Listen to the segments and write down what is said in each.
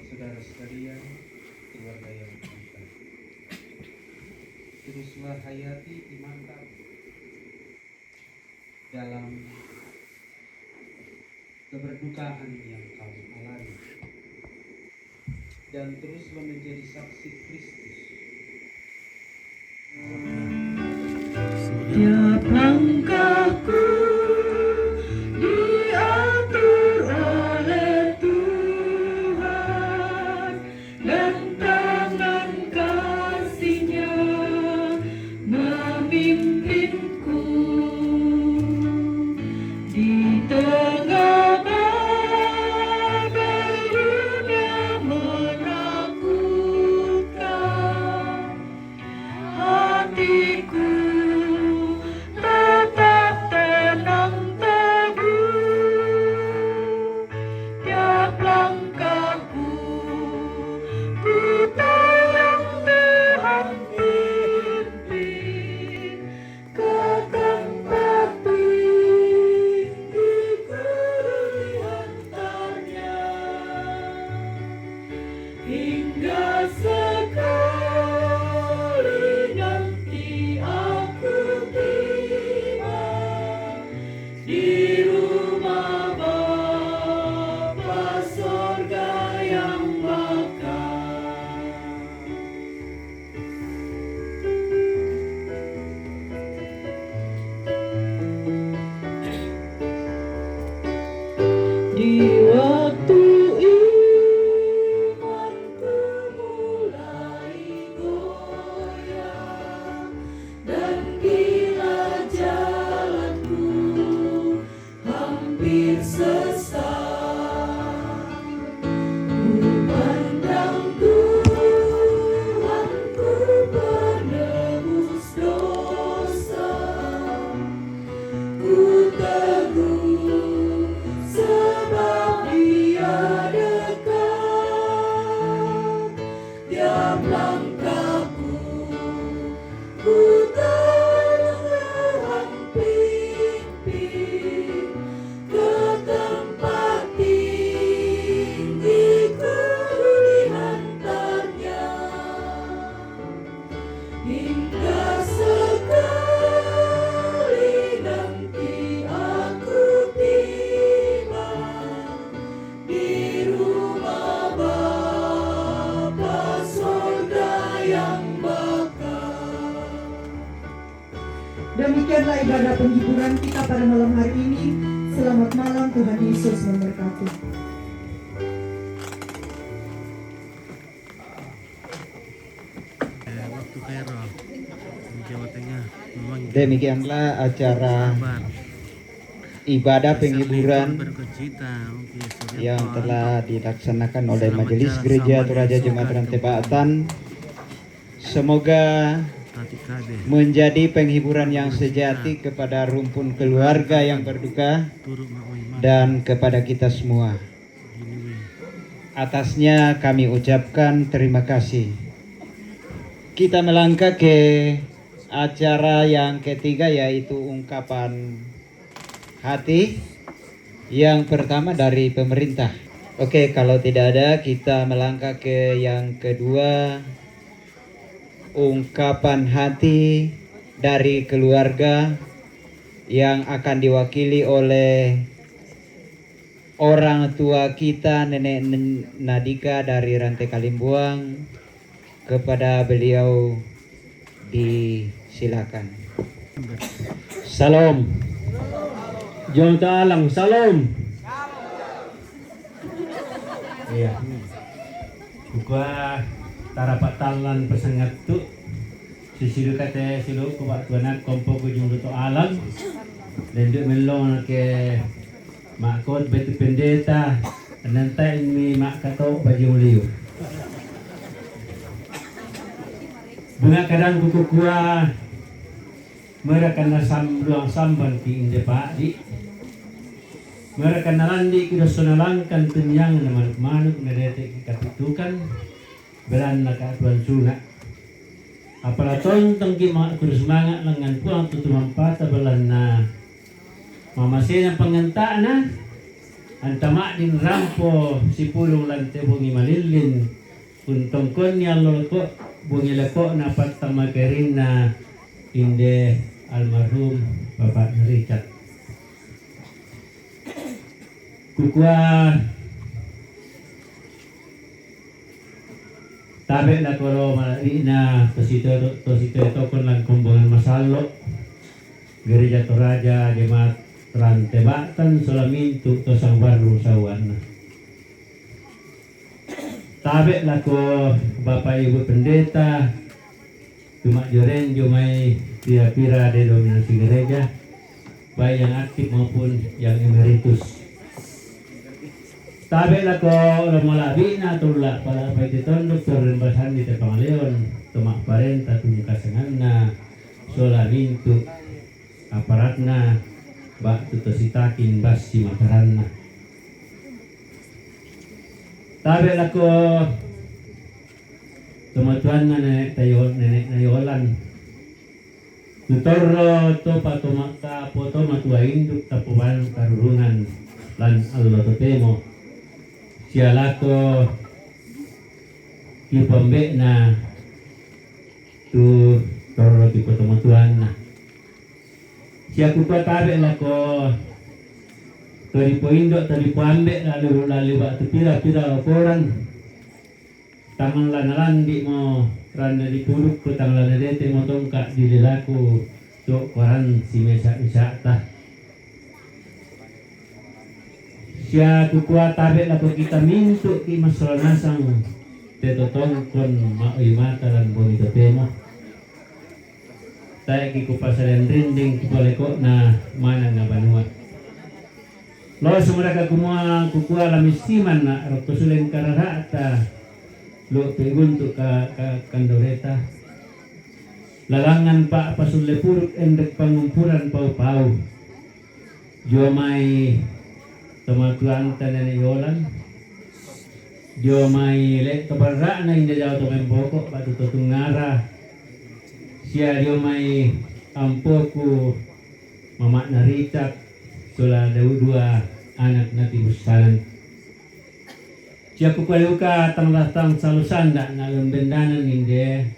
Saudara sekalian, keluarga yang budiman, teruslah hayati iman kamu dalam keberdukaan yang kamu alami, dan teruslah menjadi saksi Kristus. Tiap langkahku diatur oleh Tuhan, dan tangan kasih-Nya memimpinku di tengah badai dunia menakutkan. Hatiku tetap tenang teguh, tiap langkahku ku tahu Tuhan pimpin ke tempat tinggiku diantarnya, hingga sekali nanti aku tiba di rumah Bapa sorga yang bakal. Di waktu imanku mulai goyah dan bila jalanku hampir sesat, ku pandang Tuhanku penebus dosa, ku teguh sebab Dia dekat. Tiap langkahku ku tahu Tuhan pimpin ke tempat tinggiku dihantarnya, hingga sekali nanti aku tiba di rumah Bapa sorga yang bakal. Demikianlah ibadah penghiburan kita pada malam hari ini. Selamat malam, Tuhan Yesus memberkati. Waktu Kairo Jawa Tengah memang Demikianlah acara kabar ibadah penghiburan yang telah dilaksanakan oleh Majelis Gereja Toraja Jemaat Rantai Baatan. Semoga menjadi penghiburan yang sejati kepada rumpun keluarga yang berduka dan kepada kita semua. Atasnya kami ucapkan terima kasih. Kita melangkah ke acara yang ketiga, yaitu ungkapan hati. Yang pertama dari pemerintah. Oke, kalau tidak ada, kita melangkah ke yang kedua, ungkapan hati dari keluarga yang akan diwakili oleh orang tua kita, Nenek Nadika dari Rantai Kalimbuang. Kepada beliau disilakan. Salam. Jom talang salam. Iya. Gua tarapat talan pesangat tu. Sisilu kata silu ku buat tuanak kompo ku jumlah tu alam. Lenduk melong ke makot betu pendeta. Nanti ini mak kato baju liu. Bunga kadang buku kuah mereka nasam luang samban ki inde pak di mereka nalandi kuda sonalangkan tunyang na manuk nadete ki kapitukan belan na kaatuan suna apalaton tangki mga kuda semangat lengan puang tutumang pata belan na mamasin ang pangantaan na antama din rampo si pulong lante bungi malilin untong kon niya loko bungi lako na patamakerin na inde almarhum Bapak Richard. Kukua tabe na koro malari na tosito kon lang kumbungan masalo Gereja Toraja Jemaat Rantai Baatan Solamintu tosang baru sawan. Tabe lako Bapak Ibu Pendeta, cuma joren jumai pira-pira de dominasi gereja, baik yang aktif maupun yang emeritus. Tabe lako romalabi na tulak pala paiton Dr. Rembasan di Tepangaleon, tumak parenta tungkasangan na Solamintu aparatna bak tutositakin bas si makaran na. Tabe lako tumatuan na nenek nayolan. Tutoro to patumaka poto matua induk tapuan karurungan lan Allah totemo. Sialako kipambe na tu toro tipo tumatuan na. Siaku pa tabe lako tori poindo tori poambe lalu waktu pira laporan tangan lanalan di mo randa di puluk ku tangan lanadete mo tongkak di lelaku tok koran si mesak ta siya kukua tabe lako kita mintu ki masolanasang tetotong kon maoy mata lan bonito temo tayo ki kupasalan rinding kupaleko na mana nga banua. Lo semua kagumua kukua lamisiman na rotosulen kararata lo peguntu ka kandoreta lalangan pa pasulle puruk endek pangumpuran pau-pau jomai tomatuan tanane yolan jomai le tobarra na inde jauh tomen pokok batu totungara sia jomai ampoku mamak naricak sula dua anak nati busalan. Siya kupaluka tanglatang salusanda na lembendanan inde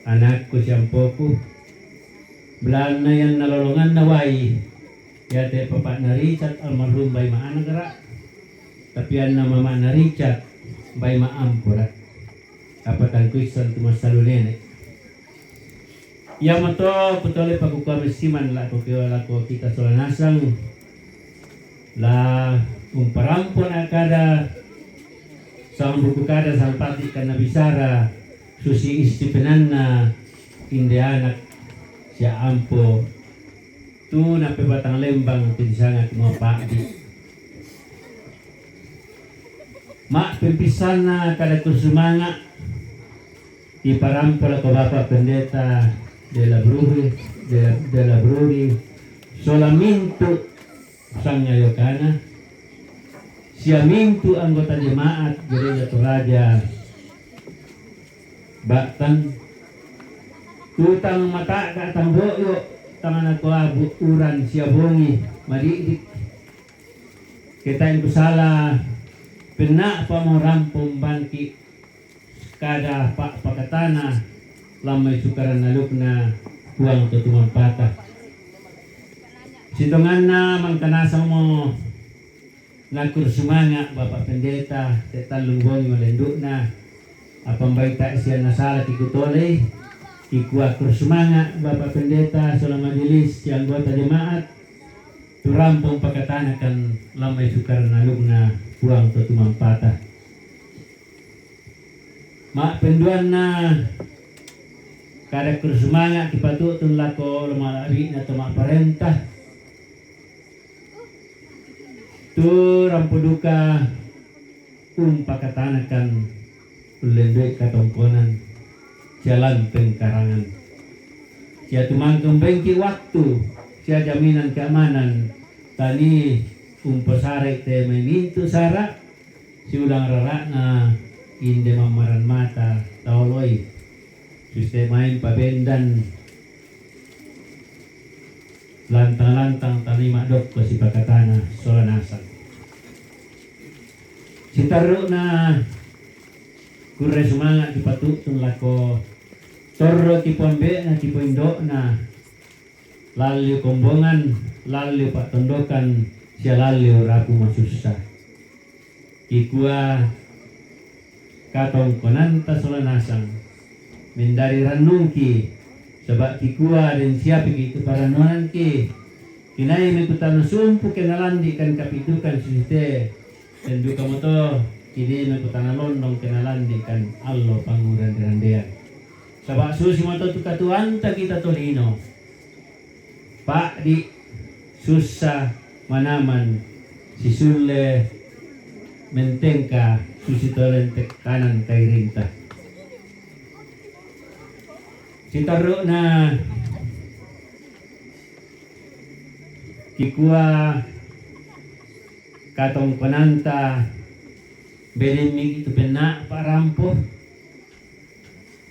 anak ko siyang poku belan na yan nalolongan na way yate papa na Richard almarhum bay maanagara tapi yan na mama na Richard bay maampura kapatang kuisan tumasalulene. Yamato putole pagkukamisiman la ko kita solanasang la umparampon akada sang buku kada sang pati kana bisara susi istipenan na inde anak siya ampo tu na pebatang lembang tinsangat mo pakdi. Mak pempisan na kada kusumanga iparampol ko Bapak Pendeta de la Bruri solamente sang ngayokana siamintu anggota jemaat Gereja Toraja Baktan tutang mata ka tamboyo tangan ako abu uran siabongi madidik kita yang salah pena pamurampong bangki kada pak pakatana lamay sukaran naluk na huwang tutumang pata situngan na mangkanasa mo nagkursumanga Bapak Pendeta tetalungbong malenduk na apang baita siya nasala kikutolay ikuwa kursumanga Bapak Pendeta selama dilis si anggota jemaat turampong pakatanakan lamay sukaran naluk na huwang tutumang pata mak penduan na kada kursumanga kipatutun lako lumalabi na tumak parentah tu rampuduka pakatanakan ulendek katongkonan jalan pengkarangan siya tumangkong bengki waktu siya jaminan keamanan tani pasare te memintu sara si ulang rara na inde mamaran mata taoloy sistemain pabendan lantang-lantang tanima dok ko si pakatana solanasan si taru na kure sumanga dipatutun lako torro tipombe na tipoindo na lalu kombongan lalu pak tondokan siya lalu rapu masusah ikua katong konanta solanasang mendari ranungki sebab kikua dan siapa itu paranoan ki kinai mekutan sumpu kenalandi kan kapitukan susite dan duka moto kini mekutan londong kenalandi kan allo panguran randean sebab susi moto tu katuanta kita tolino pak di susah manaman si sulle mentengka susi tolentek kanan kay rinta si taru na kikua katong penanta belimig itu pena parampo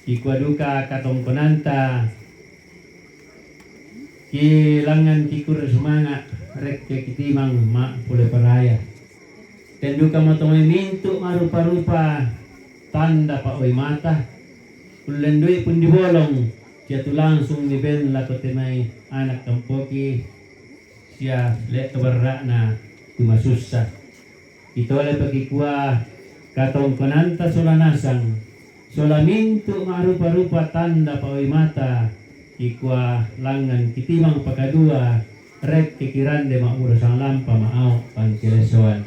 kikua duka katong penanta kilangan kikur sumanga rek kitimang ma pule paraya tendu ka matong mintu marupa-rupa tanda pa oy mata ulendui pun dibolong siya tu langsung niben lako temay anak kampoki siya le kabarra na tumasusah ito le pagkikuha katong pananta solanasang solamintu marupa-rupa tanda pa oy mata ikwa langan kitimang pakadua rek kikirande maura sang lampa maaw pangkilesoan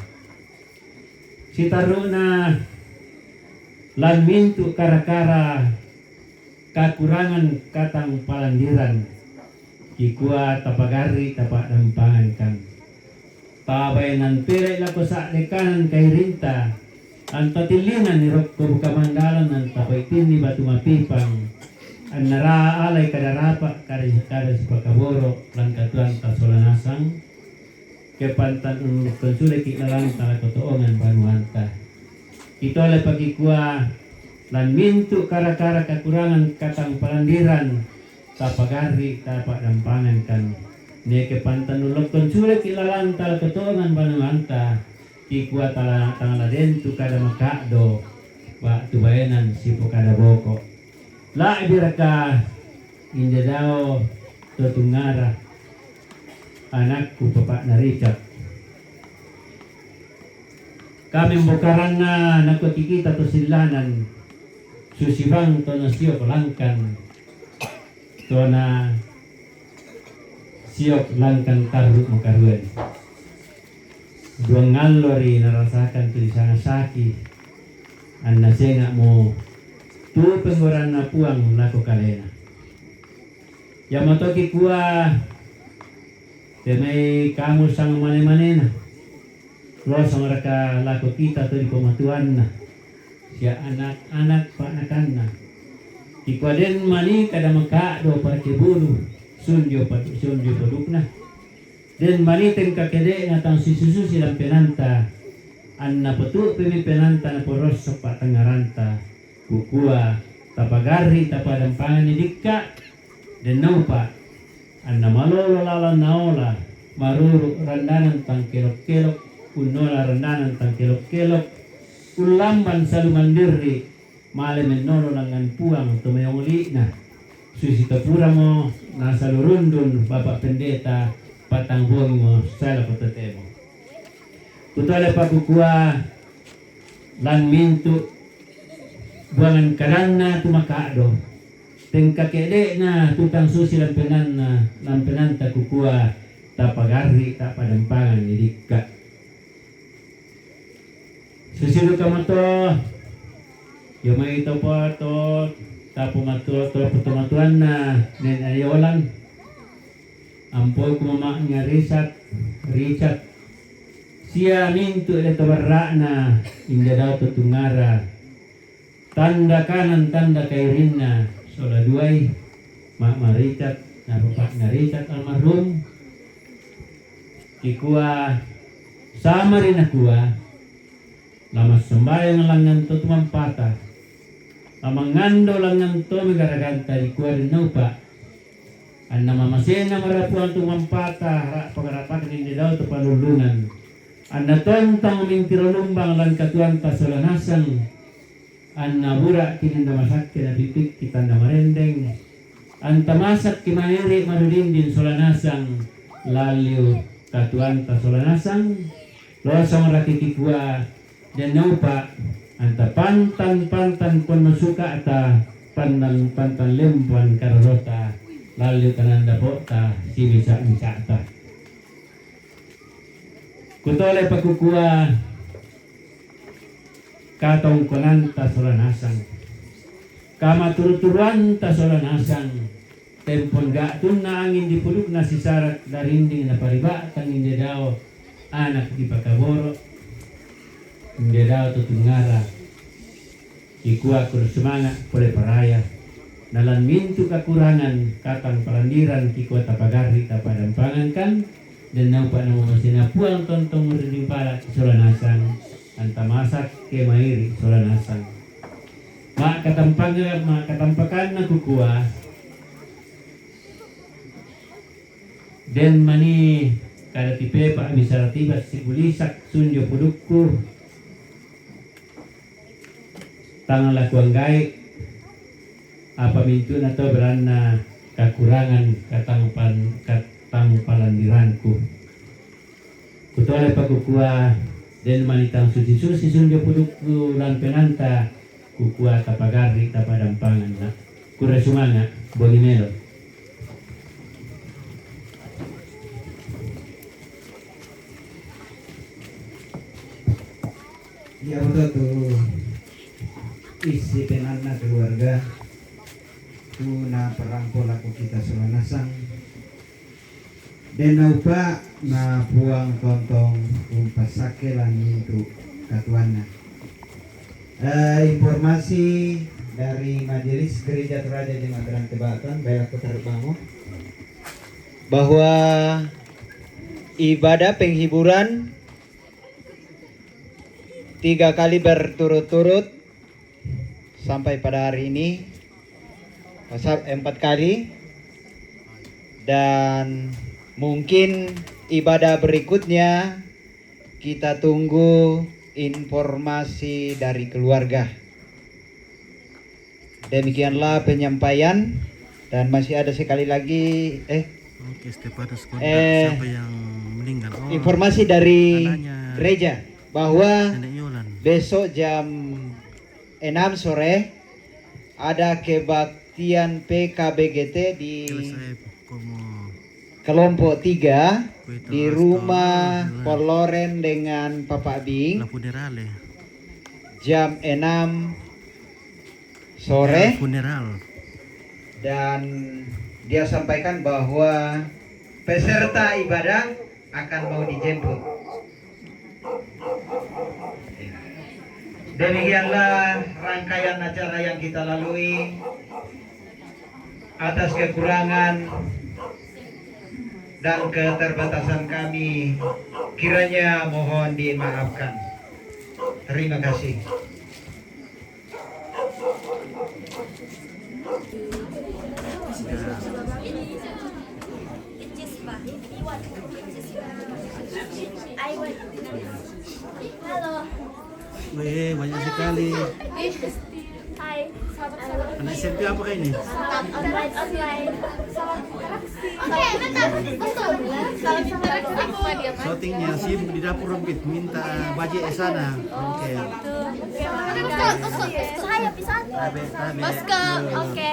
si taru na lanmintu kara-kara kakurangan katang palandiran ikwa tapagari tapak dampangan kan tabay nan pere lako sa dekanan kay rinta ang patilingan ni Rokko Bukamandalan ng tapaitin ni Batu Mapipang ang naraalay kadarapa kada si Pakaboro lang katuan tasolanasang kepantan konsulay kinalang talakotoongan banuanta ito alay pagkikuha lan mintu kara-kara kakurangan katang palandiran tapagari tapak dampangan kan ni kepantan ulog konsulay kinalang talakotoongan banuanta kikuha tangala dentu kada makado wa tubayanan si Pokada Boko la ibiraka hindi daw tutungara anakku Bapak na Richard kami bukaran na nakikita to silanan susibang to na siyo langkan to na siyo langkan karut makaruan duang ngalori narasakan tulisan sakit an nasenga mo tu penguran na puang lako kalena. Yamato kikuha Temay kamu sang mane-mane na. Lo sang raka lako kita to di pematuan na. Siya anak-anak panakan na. Ikwaden mani kada maka do para kebulu. Sunjo paduk na. Den mani ten kakede ngatang sisusu silang penanta. Anna petu penanta na poros sa patangaranta. Kukua tapagari tapadampangan ni dikka. Den naupa. Anna malolo lala naola. Maruru randanan tang kelok-kelok. Unola randanan tang kelok-kelok. Ulamban salumandiri. Male menolo langan puang tumayong uli na. Susita pura mo nasa lurundun Bapak Pendeta patangbuang mo sa patatemo. Kutala pa kukua lan mintu buangan kanan na tumakado. Tengkakede na tutang susi lampenan ta kukua tapagari tapadampangan ni dikka. Susilu kamato yumay ito po to tapo patuan na nen ayolan ampoy kumama nga Richard siya mintu ito barra na inda daw tutungara tanda kanan tanda kay rin na sola duay Richard na bapak na Richard almarhum kikuha sama rin akuha lamas sembayang langan to tumampata amangando langan to megaraganta di kuarin naupa an namamasena marapuan tumampata hara pagarapan hindi daw to palulungan an natontang mintirolumbang lan katuan tasolanasang an nabura kininda masak kina pipik kita namarendeng an tamasak kimairi marudindin solanasang laliu katuan tasolanasang losong rakikikua dan naupa anta pantan pun masuka ata pantan lempuan karota lalu kananda ta si bisa ta kutole pakukua katong konanta solanasang kama turuturuan ta solanasang tempon gatun na angin dipuluk na si sarak darinding na pariba tangin daw anak di pakaboro hindi daw tutungara ikuha ko semangat pole paraya nalan mintu kekurangan katang palandiran kikuha tapagari tapadampangan kan dan naupa na mga sinapuang tontong merining pala solanasang antamasak ke mairi solanasang makatampakan na kukuha den mani kada tipe pa amisaratiba sigulisak sunjo pudukku tangan lakuang gaik apa mintu na to berana kekurangan katang palandiranku kutole pakukua den manitang suci-suci sunjo pudukku lan penanta kukua tapagari tapadampangan na kura sumanga bonimelo. Ya betul isi penanna keluarga tuna perangko laku kita solanasang dan naupa na puang tontong umpasake langit itu katuana. Informasi dari Majelis Gereja Toraja di Magelang Tebatan Bayak Kota Rembang bahwa ibadah penghiburan 3 kali berturut-turut sampai pada hari ini 4 kali dan mungkin ibadah berikutnya kita tunggu informasi dari keluarga. Demikianlah penyampaian dan masih ada sekali lagi siapa yang meninggal informasi dari anaknya, gereja bahwa Nenek Yolan. besok jam 6 sore ada kebaktian PKBGT di kelompok 3 di rumah Poloren dengan Papa Bing jam 6 sore funeral dan dia sampaikan bahwa peserta ibadah akan mau dijemput. Demikianlah rangkaian acara yang kita lalui. Atas kekurangan dan keterbatasan kami, kiranya mohon dimaafkan. Terima kasih. Halo. Wih, banyak sekali. Hai. Anak SMP apa kayak ini? Online. Oke, bentar. Betul. Salam interaksi dia. Shootingnya SIM di dapur Rompit minta bajai sana. Oke. Saya bisa. Tabe. Basko. Oke.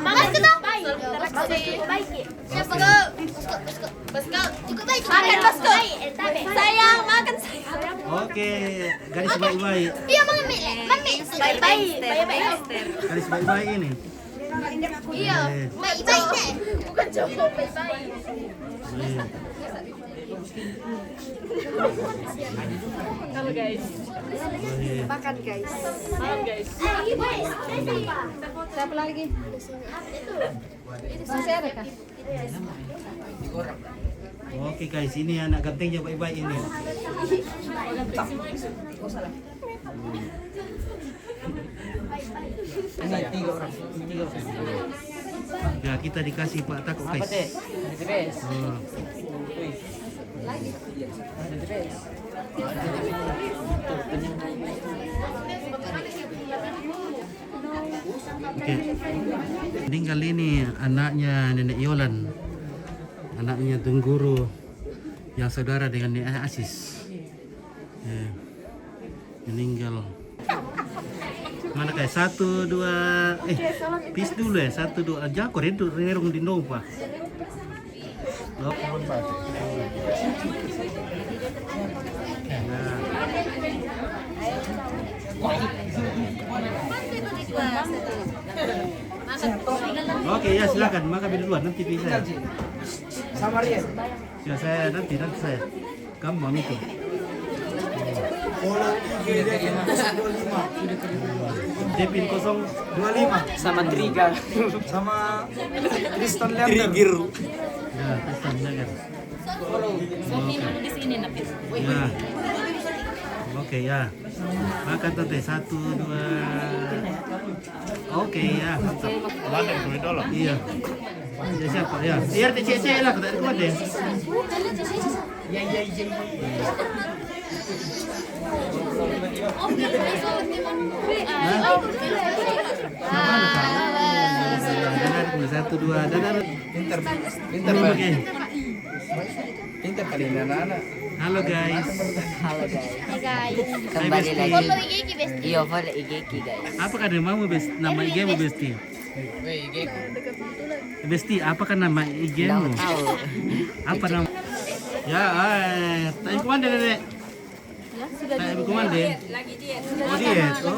Makasih toh. Baik. Siapa go? Basko. Cukup baik. Makan Basko. Sayang, makan sayang. Oke, garis baik-baik. Iya, mami. Baik-baik. Garis baik-baik ini. Iya, baik-baik deh. Bukan Joko, baik-baik. Wih. Halo guys, Wih. Makan guys. malam guys. Siapa lagi? Masih ada kah? Oke guys, ini anak gantengnya baik-baik ini. Ya kita dikasih Pak Tako guys. Oh. Oke. Meninggal ini anaknya Nenek Yolan, anaknya Tungguru yang saudara dengan Nenek Asis. Meninggal. Mana kayak 1, 2 pis dulu ya 1, 2 jakor itu renung di nompa. Oke ya silakan makan di luar nanti bisa. Sama Rian. Ya saya nanti saya. Kamu mau itu. Bola IG dia 025. Depin 025 Sama Triga. Sama Tristan Leander. ya pesan jangan. Di sini Napis. Ya. Oke ya. Makan tante 1, 2. Oke ya. Mantap. Iya. Ya siapa ya? Iya TCC lah kita kuat deh. Satu dua dan Pinter oke. Pinter kali anak. Halo guys. Halo guys, Hai guys. kembali lagi. Follow IG Ki Besti. Iya, follow IG Ki guys. Apa kan namamu nama IG mu Besti? Besti, apa kan nama IG mu? Tahu tahu. Apa nama? Ya, tanya komandan Dek. Tanya komandan. Lagi diet. Oh diet. Oh.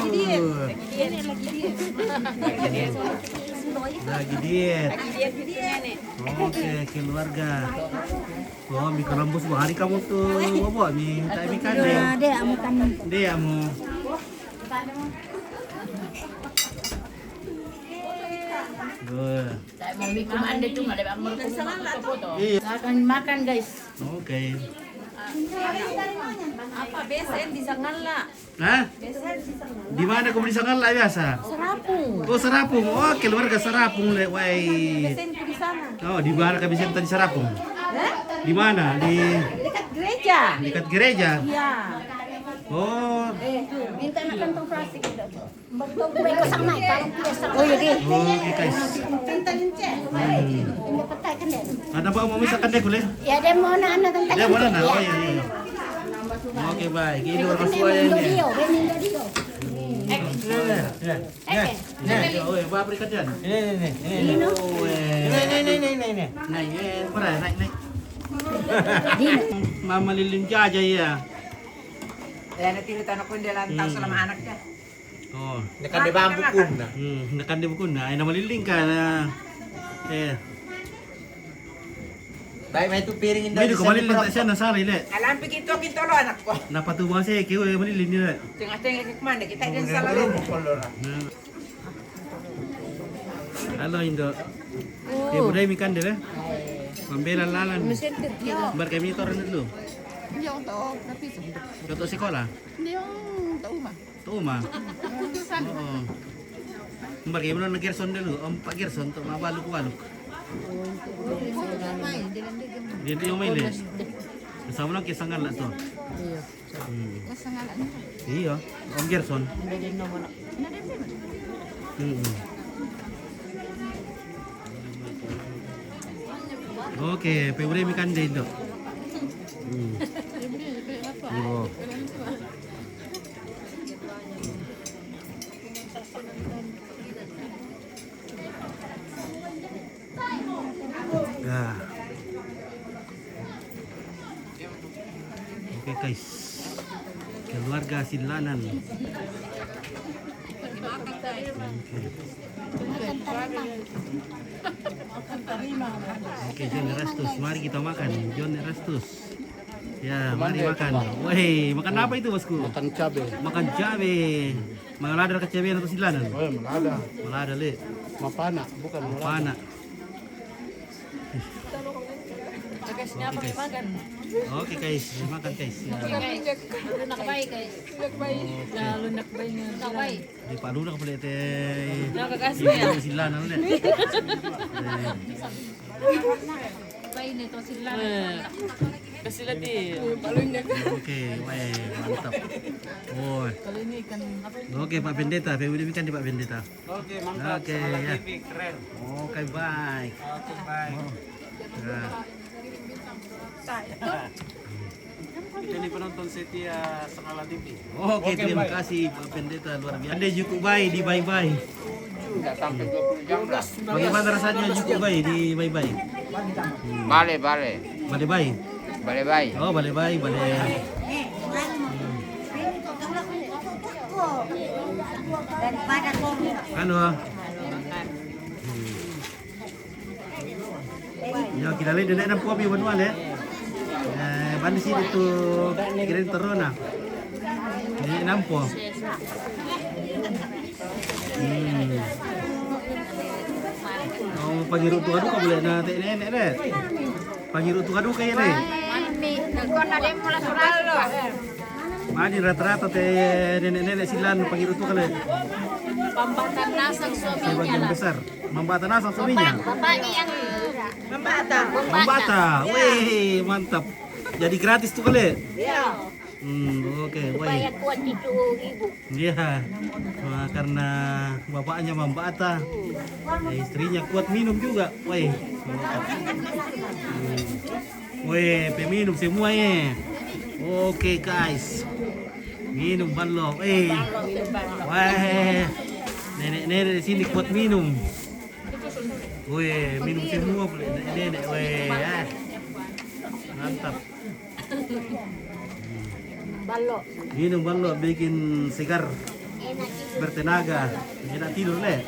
Lagi diet. Diet gitu nenek. Oke, keluarga. Oh, mie kerembus hari kamu tuh, bobo mie tak ikan deh. Ada kamu kan. Dia mau. Duh. Mau mikir anda cuma ada foto. Iya. Makan guys. Oke. Apa BSN di Sangala? Hah? Di mana kamu di Sangala biasa? Serapung. Oh, Serapung. Oh, keluarga Serapung le, wai. BSN di sana. Oh, di mana kami tadi Serapung? Di mana? Di Dekat gereja. dekat gereja. Iya. Oh, Minta na kantong plastik ito. May kusang na parang piyesa. Oh, yun. oke guys. Patay kan din. Ada apa mau misalkan deh kuliah? Ya dia mau na ano tentang. Dia mana? Oh iya iya. Oke baik, ini orang tua ya ini. Oh, apa berikan Jan? Ini. Oh, Ini. naik, pernah naik. Mama Lilin aja ya. Yan natiro tanong ko nila ang tao sa mga anak niya. Oh, Dekat di bambu pun. nakan di buku na, ay nama Lilin ka na. Baik itu piring May do kembali lang siya nasari le. Alam pikito lo anak ko. Napatuwa siya kiyo malilin nila. Tengah-tengah kemana kita din sa lalim. Halo Indo. Eh budaya mikan deh. Pembela lalan. Bar kami toran dulu. Hindi ako to. Napito. Toto sekolah. Hindi yung tauma. Tuma. Oo. Bar kami na Gerson dulu. Pak Gerson untuk mabaluk-baluk. Dia yung may le. Kasama lang kisangan lah to. Kasangalan. Iya, Om Gerson. Oke, Februari mikan deh itu. Oh. Ya. Oke guys, keluarga Silanan. Oke, John Erastus, mari kita makan. John Erastus. Ya, mari makan. Woi, makan apa itu bosku? Makan cabe. Makan cabe. Mengaladar kecabean atau Silanan? Oh, melada. Melada le. Mapana, bukan Pana. Tagasnya apa makan? Oke guys, makan guys. Ya. Lunak baik guys. Lunak baik. Lunak baik. Lunak baik. Di Palu nak boleh teh. Nakakasih Ibu ya. Silanan le. Baik nito sila. Kasi lagi. Oke, weh, mantap. Oh. Kalau ini ikan apa? Oke Pak Pendeta, Februari kan di Pak Pendeta. Oke, mantap. Oke, ya. Keren. Oke, baik. Oke, baik. Nah, Kita ini penonton setia Sengala TV. oke, terima kasih Pak Pendeta luar biasa. Anda cukup baik di bye-bye. Enggak sampai 20 jam lah. Bagaimana rasanya cukup baik di bye-bye? Bale. Bye-bye. Bale. Oh, bye-bye, bye. Ano? Ya, kita lihat dia nak puap yang manual ya. Bandi sini tu kira terona. Ini nampo. Oh, pangiru tu adu kau boleh na tek nenek deh. Pangiru tu adu kaya deh. Madi rata-rata teh nenek-nenek Silan pangiru tu kali. Pambatan nasang suaminya Sebagian lah. besar. Membata nasa suaminya. Bapaknya yang Membata. Wih, mantap. Jadi gratis tuh kali. Iya. Oke, wih. Supaya kuat itu ibu. Iya. Nah, karena bapaknya membata. Istrinya kuat minum juga. Wih. Wih, peminum semua ya. Oke, guys. Minum balok. Wah. Nenek-nenek di sini kuat minum. Wih, minum semua boleh nenek. Wih, mantap. Balok. Minum balok bikin segar, bertenaga, tidak tidur le.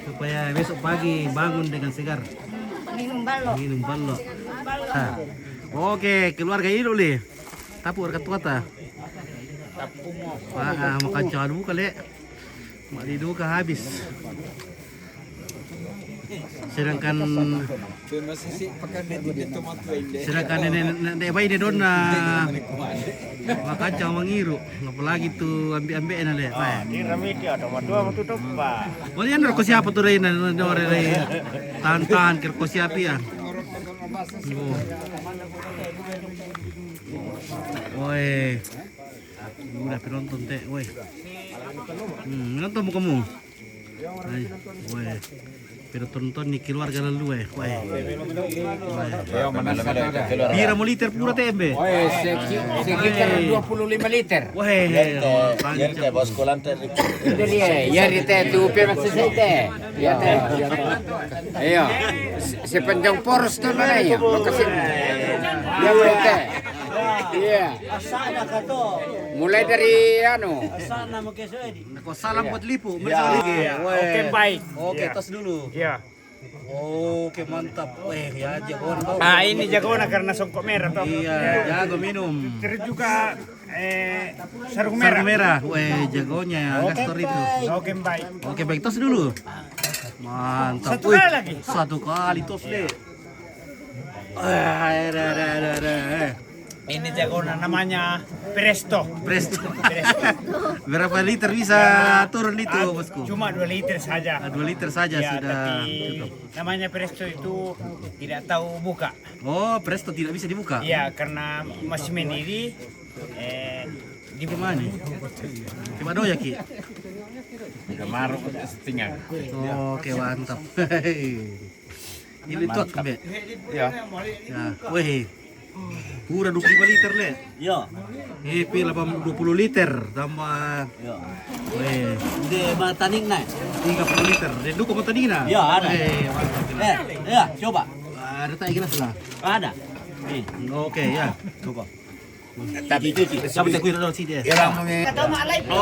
Supaya besok pagi bangun dengan segar. Minum balok. Minum balok. Oke, keluarga ini le. Tapu orang kata. Tapu mo. Makan calu kali. Mak diduga habis. Sedangkan nenek bayi dia dona makan cang mangiru, apalagi tu ambil nale. Ini Ramedia ada dua waktu tu Pak. Oh ni anda kau siapa tu Reina? Orang tahan kau siapa ya? Oi, udah penonton teh, oi. Nonton kamu. Oi. Pero tonton ni keluarga lalu weh. Bira moliter pura tembe. Sekitar 25 liter. Weh. Yerte bosku lantai. Itu dia, ya rite tu pemas sete. Ya teh. Ayo. Sepanjang poros tu mana ya? Makasih. Ya rite. Iya. Mulai dari anu. Salam buat Lipu. Oke baik. Oke, tos dulu. Iya. Oke, mantap. Ya jagoan kau. Ini jagoan karena songkok merah toh. Iya, jago minum. Terus juga sarung Sarung merah. merah. Jagonya Gastor itu. Oke, baik. Oke, baik tos dulu. Mantap. Satu kali lagi. Satu kali tos deh. Ini jagoan namanya Presto. Presto. Berapa liter bisa turun itu, bosku? Cuma 2 liter saja. 2 liter saja Ya, sudah tapi cukup. namanya Presto itu tidak tahu buka. Oh, Presto tidak bisa dibuka. Iya, karena masih mendidih. Di Gimana? Coba doya Ki. Maruk setengah. Oke, mantap. Ini tuh Be. Ya. Ya, weh. Pura 25 liter le. Iya. Pil 20 liter tambah. Iya. Weh, Di mataning na. 30 liter. Dan dukung mata dingin. Iya, ada. Mantap. Ya, coba. Ada tak gelas lah. Ada. Nih, Oke, ya. coba. Tapi itu sih. Siapa yang kuih dulu sih dia? Ya.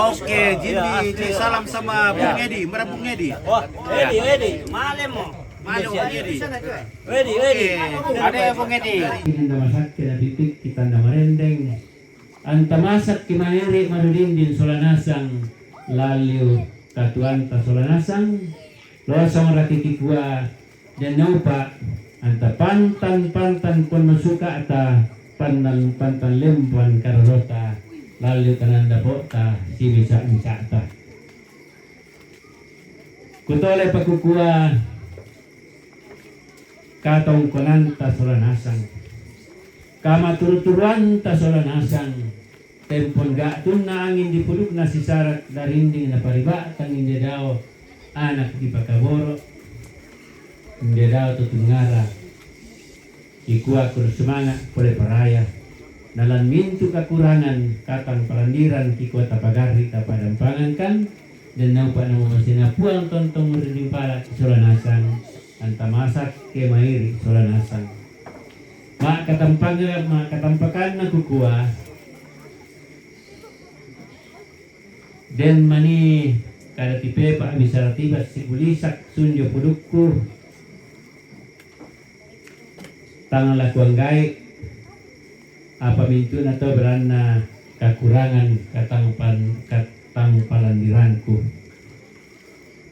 Oke, Jimmy, salam sama Bung Edi, merah Bung Edi. Wah, Edi. Malem mo. Mana Bung Edi? Edi. Ada Bung Edi. Kinanda masak kina titik kita nda marendeng. Anta masak kimairi marudindin solanasang laliu katuanta solanasang. Losong rakiki kuah dan naupa anta pantan pun masuka ata pantan lempuan karota laliu kananda bota si bisa ta. Kutole pakukua katong konanta solanasang kama turu-turuan ta solanasang tempon gatun na angin di puluk na si sarak darinding na pariba tangin daw anak di pakaboro hindi daw tutungara ikuha kur semangat pole paraya nalan mintu kekurangan katang palandiran kikuha tapagari tapadampangan kan dan naupa na masinapuang tontong merinding pala solanasang anta masak ke mairi solanasang makatampakan na kukuha den mani kada tipe pa misaratiba sigulisak sunjo pudukku tangan lakuang gaik apa mintu na to berana kekurangan katang palandiranku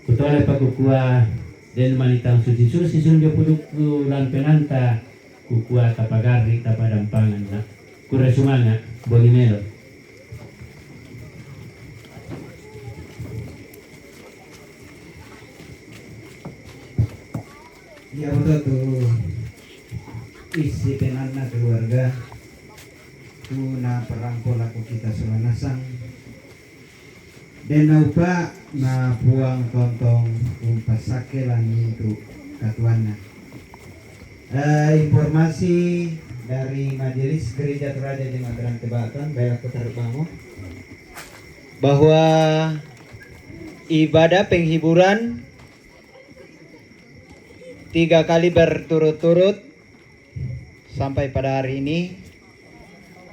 kutole pa kukuha den manitang susi sunjo pudukku lan penanta kukuha tapagari tapadampangan na kura sumanga bonimelo. Ya betul tuh isi penanna keluarga tuna perangko laku kita solanasang dan naupa na puang tontong umpasake langit itu katuana. Informasi dari Majelis Gereja Toraja di Magelang Tebatan Belak Kota Rupamo bahwa ibadah penghiburan 3 kali berturut-turut sampai pada hari ini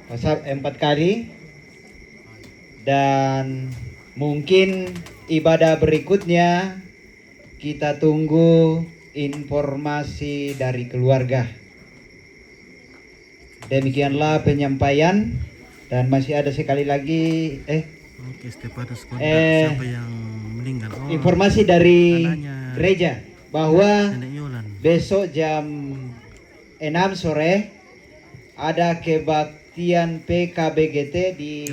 4 kali dan mungkin ibadah berikutnya kita tunggu informasi dari keluarga. Demikianlah penyampaian dan masih ada sekali lagi Oke, Stefanus kontak siapa yang meninggal? Oh, informasi dari anaknya. gereja bahwa Nenek Yolan. besok jam 6 sore ada kebaktian PKBGT di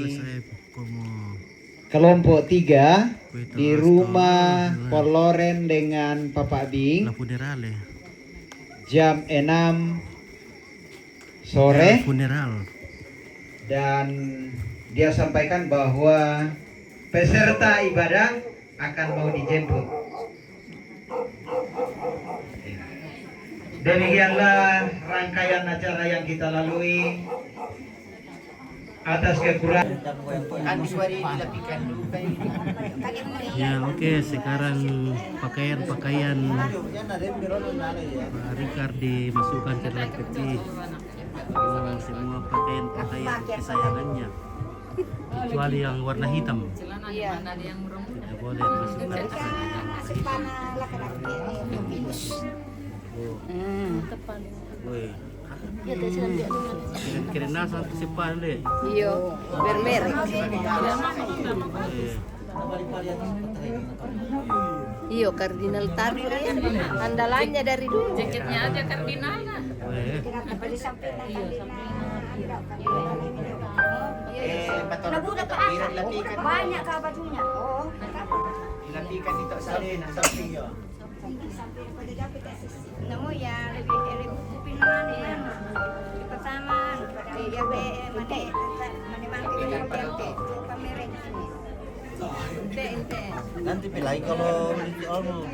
kelompok 3 di rumah Poloren dengan Papa Bing jam 6 sore funeral. Dan dia sampaikan bahwa peserta ibadah akan mau dijemput. Demikianlah rangkaian acara yang kita lalui. Atas kekurangan Ya oke, sekarang pakaian Ricard dimasukkan ke dalam peti. Semua pakaian kesayangannya. Kecuali yang warna hitam. Iya. Ada yang murah-murah. Tidak boleh masuk ke warna hitam. Woi. Kira-kira sampai sepan deh. Iya. Bermerek. Iya, kardinal taruh ya. Andalannya dari dulu. Jaketnya aja kardinalnya. Banyak kah bajunya? Oh, Ilatikan dito sa samping yo. namo ya lebih kupin naman yan. Pertama, dia be mati pamerin sini. Ente. Nanti pilih kalau di Olmo.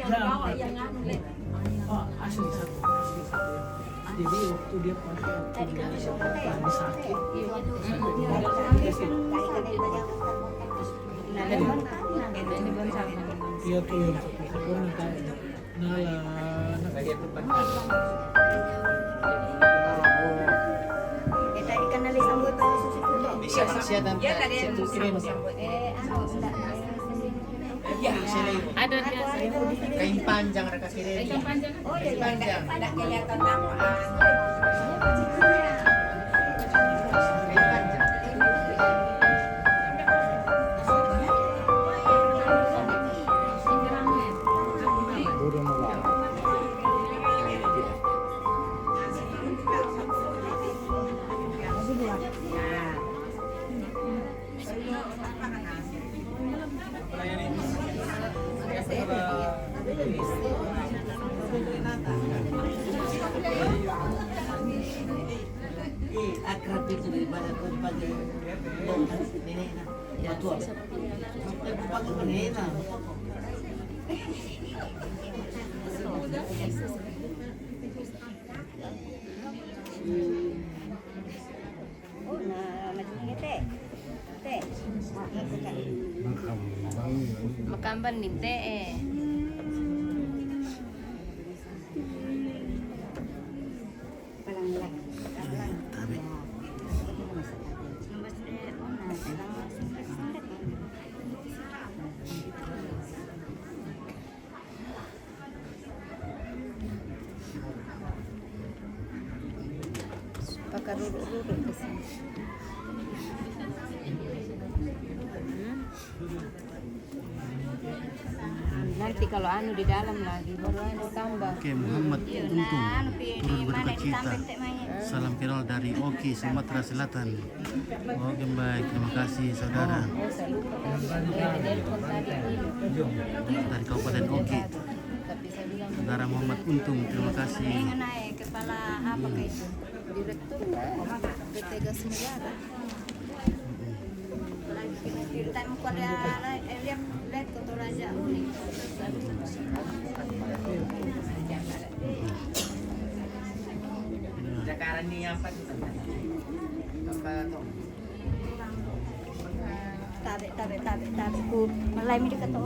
Jadi waktu dia pakai sakit, dia tuh yang sakit Kita ikan nali sambut susu kudo. Bisa siya dan situ kirim. Ada biasa. Kain panjang raka kirim. Oh iya, ada kelihatan apa? Kain panjang. Akrab itu daripada pada nenek na. Betul. Pagod nenek na. Oh, nah, macam ni teh. Teh. Makamban ni teh. Pakai ruduk-ruduk ke sini. Nanti kalau anu di dalam lagi baru anu tambah. Oke, Muhammad Untung turut berduka cita. Salam kenal dari Oki, Sumatera Selatan. Oke, baik, terima kasih saudara. Dari Kabupaten Oki. Saudara Muhammad Untung, terima kasih. Naik kepala apa kayak itu? Direktur PT Gas Negara. Kita mau pada lihat kotor aja unik. Sekarang ni apa tu? Tabi ku malay mi dekat tu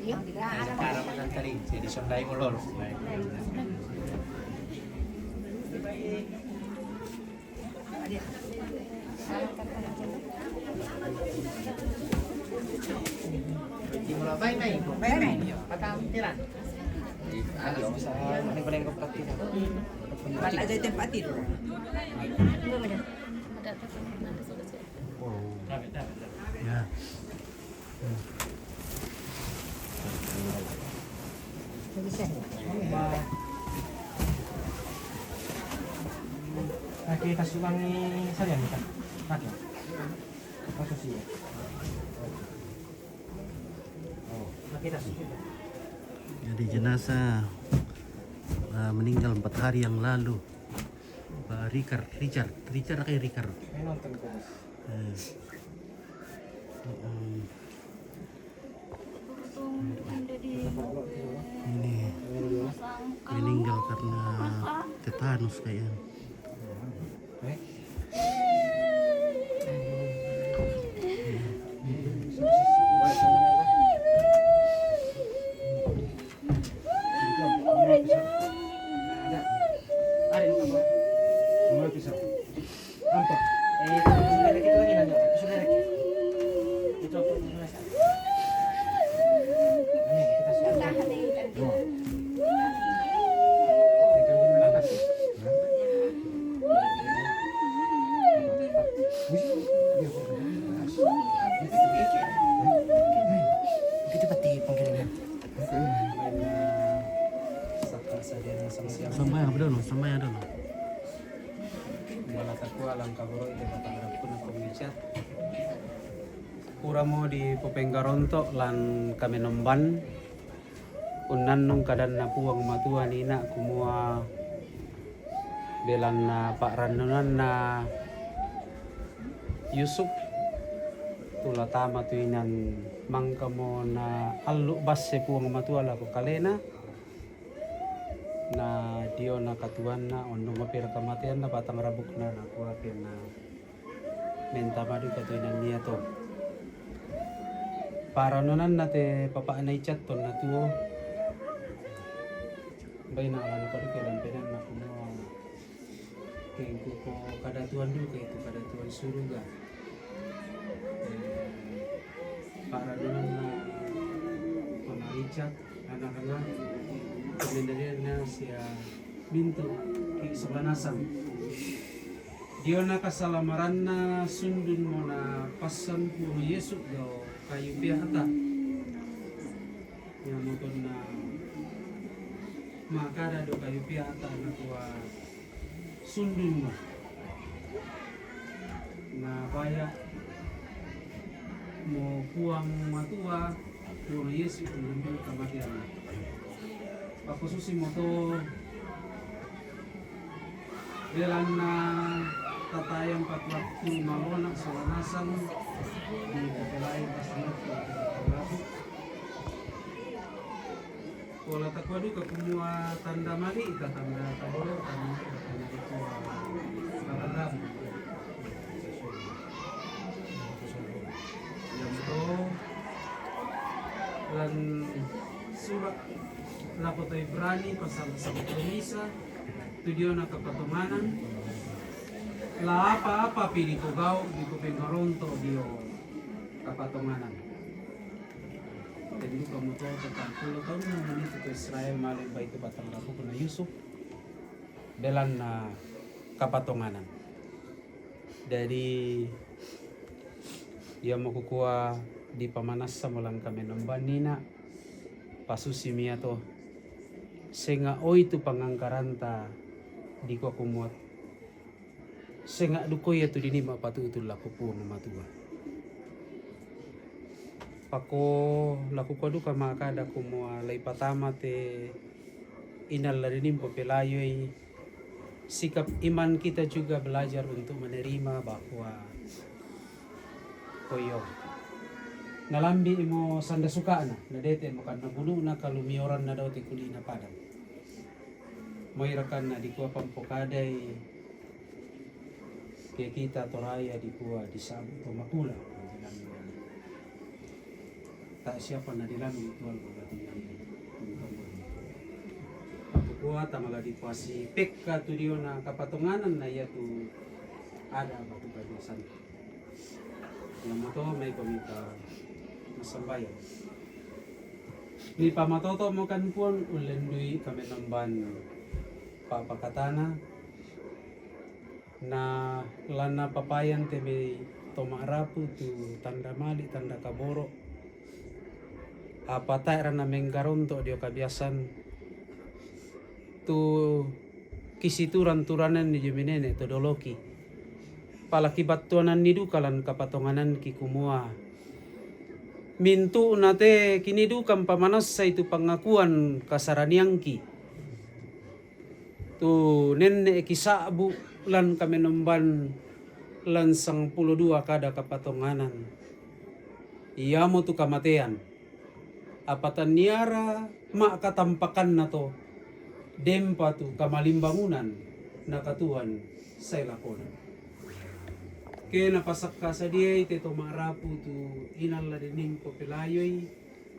Sekarang macam tadi, jadi sondai molor. Dimulai baik naik, baik naik. Patang tiran. Ano sa paling kapatid. Wala aja tempat tidur. Ya. Nakita sulang ni saya kita. Nakita. Kasus iya. Jadi jenazah meninggal 4 hari yang lalu. Pak Richard kayak Richard. Ini meninggal karena tetanus kayaknya. Sambayang dulu. Puramo di Popenggaronto lan kami nomban unan nung kadan na puang matua nina kumua belan na Pak Ranunan na Yusuf tula tama tuinan mangkamo na allu basse puang matua la ko kalena na dio na katuan na ondo mapira kamatian na batang rabuk na kuakin na menta madu katuinan niya to para nonan nate papaanay chat ton na tuo bay na ano pa rin kailan pinan na kumo kaya ko kadatuan dulu kaya itu kadatuan suruga para nonan na pamanay chat anak-anak kemudian na siya bintu ki sebanasang Dio na kasalamaran na sundun mo na pasan po ng Yesus daw kayo piyata yang mo na makada do kayo piyata na kuwa sundun mo na kaya mo puang matua po ng Yesus ng kamatian pakususin mo to bilang na tatayang patlaktu maronak sa wanasan di kapelayan pasangat pagkakalabu wala takwadu kakumua tanda mali katanda kabolo kami katanda ito kakalabu yang ito lan surat Lakoto Ibrani pasal 1 tudio na kapatunganan la apa-apa pilih kau di Popenggaronto dio kapatunganan jadi kamu tahu tentang 10 tahun yang menit ke Israel maling baik ke batang rabu kena Yusuf belan na kapatunganan jadi dia mau kukua di pamanasa mulang kami nombanina pasusi mia to senga oi tu pangangkaranta di ko kumuat senga duko ya tu dini mapatu itu laku puang matua pako laku kodu kama kada kumua lai patama te inal larinim popelayo sikap iman kita juga belajar untuk menerima bahwa koyo nalambi mo sanda suka na dete mo kan nabuno na kalumioran na daw ti kuli na padang moirakan na di kuwa pampokaday kaya kita toraya di kuwa di sabu pamakula tak siapa na dilami ituan ko berarti aku kuwa tamala di kuwa si pekka tu dio na kapatunganan na iya tu ada batu kadusan yang mo to may komita masambayan. Ni pamatoto mo kan puan ulendui kami namban papakatana na lana papayan tebe tomarapu tu tanda mali tanda kaboro apa taira na menggaronto dio kabiasan tu kisituran turanan ni juminene to doloki palakibat tuanan nidu kalan kapatonganan ki kumua mintu nate kinidukan pamanas sa itu pangakuan kasaraniangki. Tu nenne kisabu lan kami nomban lan 12 kada kapatonganan. Iya mo tu kamatean. Apatan niara mak katampakan na to. Dempa tu kamalimbangunan na katuan sa ilakon. Kaya napasak ka sa diay, te to marapu tu inal la dining po pilayoy,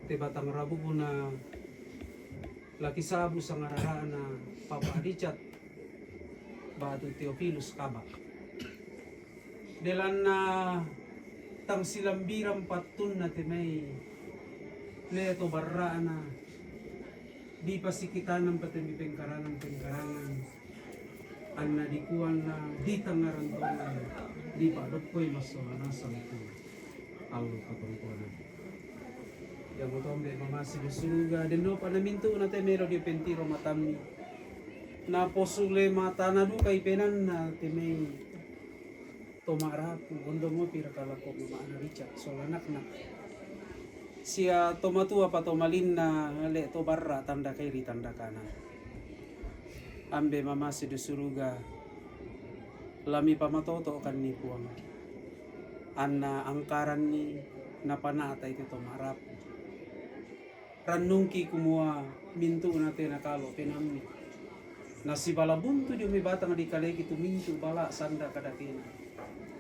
te batang rabu po na laki sabu sa ngararaan na Papa Adichat, batu Teophilus Kabak. Delan na tang silambiram patun na te may leto barraan na di pasikita ng patemi pengkarangan an nadikuan na di tangaran tongan di pa dokoy masolanasang ito alo katungkunan yang mo tombe mamasi bisuga den do pa naminto na te mero di pentiro matami na posule mata na du kay penan na te may tomarapu ondo mo pira kala ko maana Richard solanak na siya tomatua pa tomalin na le to barra tanda kiri tanda kanan. Ambe mama si dusuruga lami pamatoto kan ni puang. Anna angkaran ni napanata ito tomarap. Ranungki kumua mintu nate nakalo penamni. Nasi balabuntu dio may batang di kaleki tu mintu bala sanda kadakina.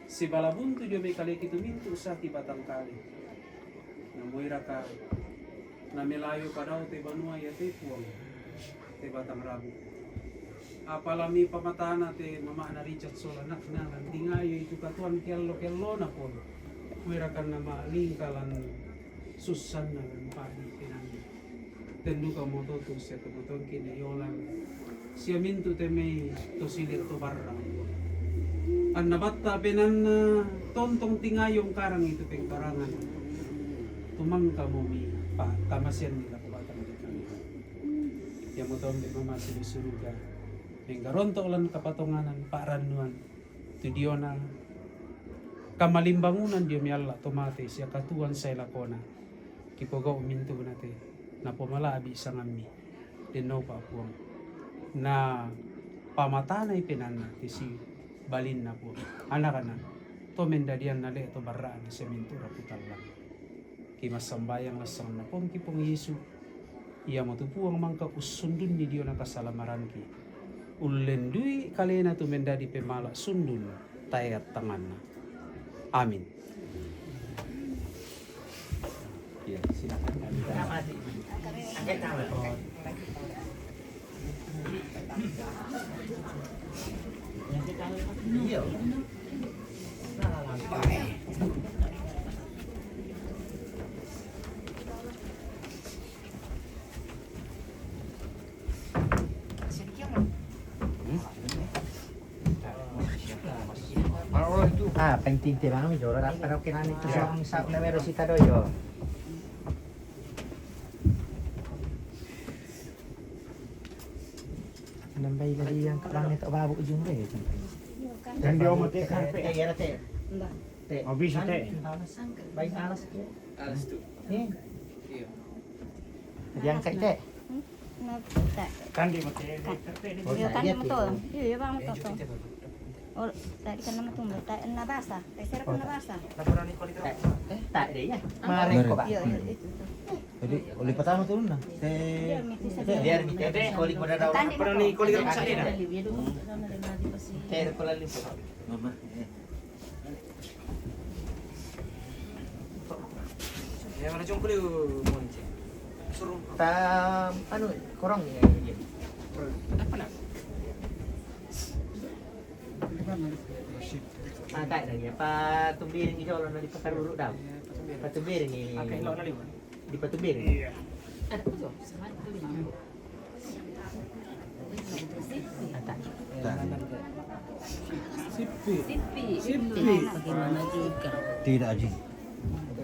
Si balabuntu dio may kaleki tu mintu sa ti batang kali. Namuira ka na melayo pa daw te banua ya te puang te batang rabu apalami pamatana te mama na Richard Solanak na tingayo itu katuan kello na po muira kan na malingkalan susan na padi pinangi tendu ka mo to siya to butong kinayolan siya mintu te may to silir to barra an nabatta penan tontong tingayong karang itu pengkarangan tumangka mo mi pa kamasyan nila ko batang di kami. Yang mo tong di mamasi di suruga. Menggaronto lan kapatonganan paranuan. Tu diona kamalimbangunan dio mi Allah tomate siya katuan sa ilakona. Kipogaw mintu nate na pumalabi sa ngami. Deno pa puang. Na pamatanay pinana ti si balin na po. Anak na. To mendadian na le to barraan sa sementura putal lang. Kimasambayang lasang na pong kipong Yesu. Iya matupuang mangka usundun ni Dio na kasalamaran ki. Ulendui kalena tu mendadi pemala sundun tayat tangan na. Amin. Ya, silakan. Iya. Penting tiba kami jorok pero kinani itu sa universitas doyo. Nambay lagi yang langit babu ujung deh. Dan dia mau teh kan teh Ya teh. teh. Oh bisa teh. Baik alas tuh. Alas tu. Iya. Yang kayak teh. Kan di mati teh. Iya kan betul. Iya bang betul. Oh, tadi kan nama tumbal, tadi nabasa, teser pun nabasa. Tak deh ya. Mari kok, Pak. Iya, itu. Jadi oli pertama turun nah. Biar kita koli pada daun. Pernah ni koli kan sa ina. Teh kola lipo. Mama. Ya mana jong kuli monce. Suruh. Ta anu korong ya. Apa nak? Pakai lagi ya, Pak Tumbir ini kalau nanti pakar urut dah. Pak Tumbir ini. Pakai lo nali. Di Pak Tumbir. Iya. Ada apa tuh? Sipi. Bagaimana juga? Tidak Aji.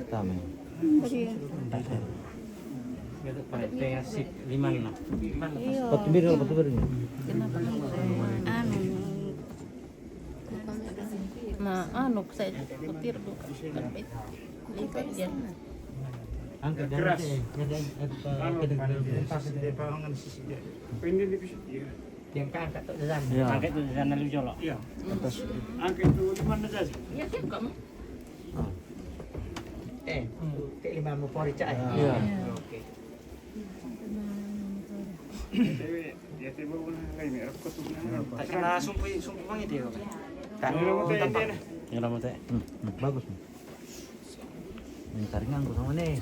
Tamu. Gitu pakai teh sip 5 lah. Pak Tumbir kalau Pak Tumbir ini. Kenapa anu? Nah, anu saya petir do. Lipat dia. Angkat keras. Yang keangkat tuh jalan. Angkat itu di sana lu jolok. Iya. Angkat itu di mana saja? Iya, kan kok. Kayak 5 pori cak. Iya. Oke. Kena sumpu bang itu ya. Yang lama teh. Bagus. Ini taringan aku sama nih.